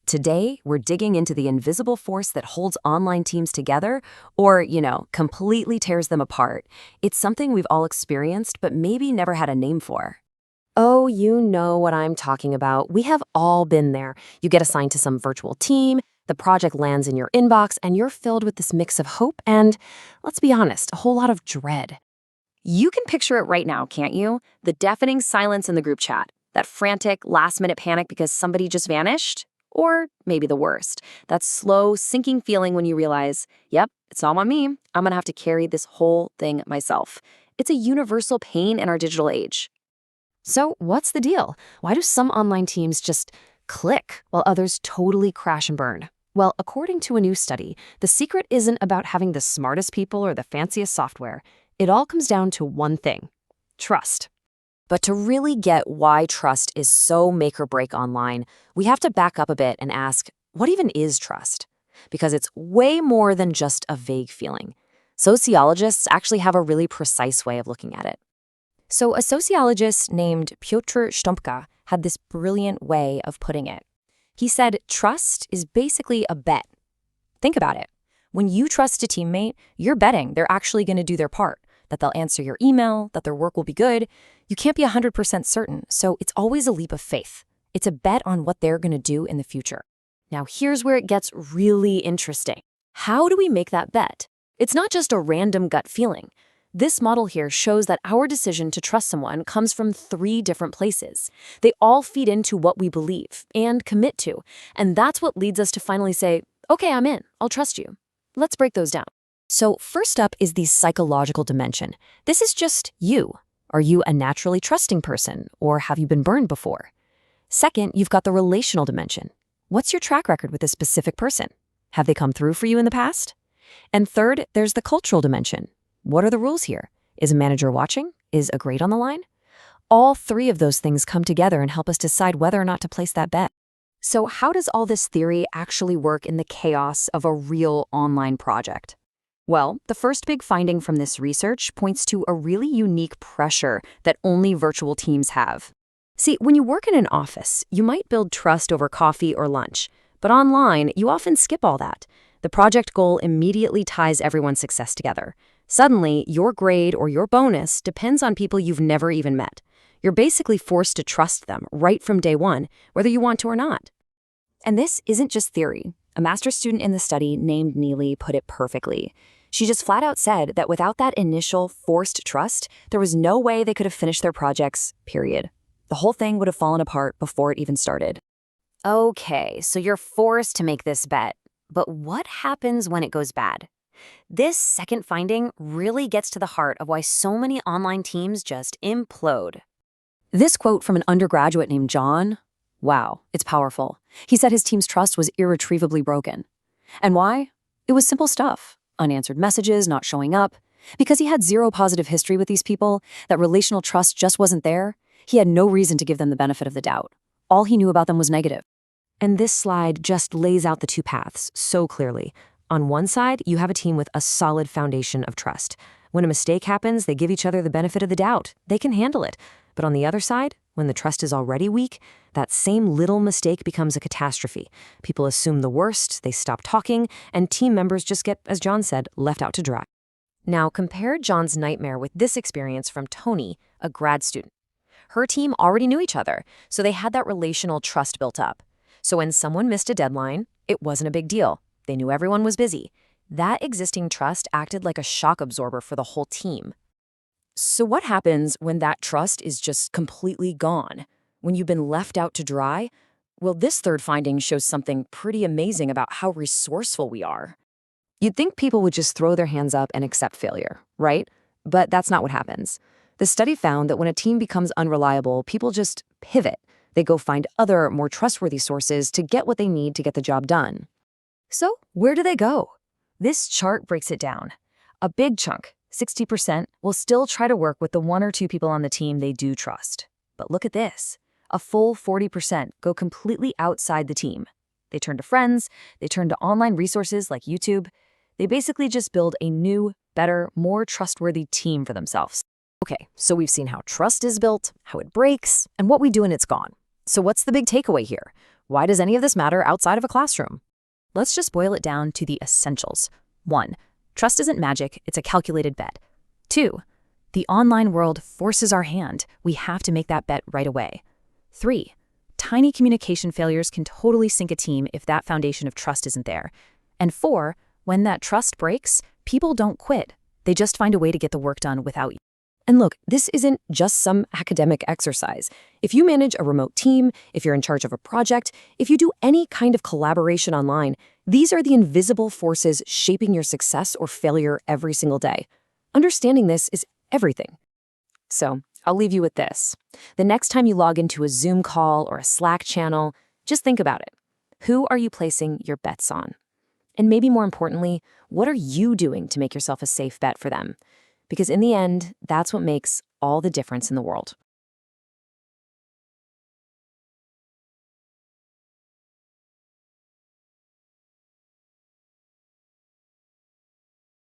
Today, we're digging into the invisible force that holds online teams together or, completely tears them apart. It's something we've all experienced, but maybe never had a name for. Oh, you know what I'm talking about. We have all been there. You get assigned to some virtual team, the project lands in your inbox, and you're filled with this mix of hope and, let's be honest, a whole lot of dread. You can picture it right now, can't you? The deafening silence in the group chat, that frantic, last-minute panic because somebody just vanished. Or maybe the worst, that slow, sinking feeling when you realize, yep, it's all on me. I'm gonna have to carry this whole thing myself. It's a universal pain in our digital age. So what's the deal? Why do some online teams just click while others totally crash and burn? Well, according to a new study, the secret isn't about having the smartest people or the fanciest software. It all comes down to one thing: trust. But to really get why trust is so make or break online, we have to back up a bit and ask, what even is trust? Because it's way more than just a vague feeling. Sociologists actually have a really precise way of looking at it. So a sociologist named Piotr Stompka had this brilliant way of putting it. He said, trust is basically a bet. Think about it. When you trust a teammate, you're betting they're actually going to do their part, that they'll answer your email, that their work will be good. You can't be 100% certain, so it's always a leap of faith. It's a bet on what they're going to do in the future. Now, here's where it gets really interesting. How do we make that bet? It's not just a random gut feeling. This model here shows that our decision to trust someone comes from 3 different places. They all feed into what we believe and commit to, and that's what leads us to finally say, okay, I'm in, I'll trust you. Let's break those down. So first up is the psychological dimension. This is just you. Are you a naturally trusting person, or have you been burned before? Second, you've got the relational dimension. What's your track record with a specific person? Have they come through for you in the past? And third, there's the cultural dimension. What are the rules here? Is a manager watching? Is a grade on the line? All 3 of those things come together and help us decide whether or not to place that bet. So how does all this theory actually work in the chaos of a real online project? Well, the first big finding from this research points to a really unique pressure that only virtual teams have. See, when you work in an office, you might build trust over coffee or lunch, but online, you often skip all that. The project goal immediately ties everyone's success together. Suddenly, your grade or your bonus depends on people you've never even met. You're basically forced to trust them right from day one, whether you want to or not. And this isn't just theory. A master's student in the study named Neely put it perfectly. She just flat out said that without that initial forced trust, there was no way they could have finished their projects, period. The whole thing would have fallen apart before it even started. Okay, so you're forced to make this bet. But what happens when it goes bad? This second finding really gets to the heart of why so many online teams just implode. This quote from an undergraduate named John, wow, it's powerful. He said his team's trust was irretrievably broken. And why? It was simple stuff. Unanswered messages, not showing up. Because he had 0 positive history with these people, that relational trust just wasn't there, he had no reason to give them the benefit of the doubt. All he knew about them was negative. And this slide just lays out the 2 paths so clearly. On one side, you have a team with a solid foundation of trust. When a mistake happens, they give each other the benefit of the doubt. They can handle it. But on the other side, when the trust is already weak, that same little mistake becomes a catastrophe. People assume the worst, they stop talking, and team members just get, as John said, left out to dry. Now, compare John's nightmare with this experience from Tony, a grad student. Her team already knew each other, so they had that relational trust built up. So when someone missed a deadline, it wasn't a big deal. They knew everyone was busy. That existing trust acted like a shock absorber for the whole team. So what happens when that trust is just completely gone? When you've been left out to dry? Well, this third finding shows something pretty amazing about how resourceful we are. You'd think people would just throw their hands up and accept failure, right? But that's not what happens. The study found that when a team becomes unreliable, people just pivot. They go find other, more trustworthy sources to get what they need to get the job done. So where do they go? This chart breaks it down. A big chunk, 60%, will still try to work with the 1 or 2 people on the team they do trust. But look at this. A full 40% go completely outside the team. They turn to friends, they turn to online resources like YouTube. They basically just build a new, better, more trustworthy team for themselves. Okay, so we've seen how trust is built, how it breaks, and what we do when it's gone. So what's the big takeaway here? why does any of this matter outside of a classroom? Let's just boil it down to the essentials. 1. Trust isn't magic, it's a calculated bet. 2. The online world forces our hand. We have to make that bet right away. 3. Tiny communication failures can totally sink a team if that foundation of trust isn't there. And 4, when that trust breaks, people don't quit. They just find a way to get the work done without you. And look, this isn't just some academic exercise. If you manage a remote team, if you're in charge of a project, if you do any kind of collaboration online, these are the invisible forces shaping your success or failure every single day. Understanding this is everything. So, I'll leave you with this. The next time you log into a Zoom call or a Slack channel, just think about it. Who are you placing your bets on? And maybe more importantly, what are you doing to make yourself a safe bet for them? Because in the end, that's what makes all the difference in the world.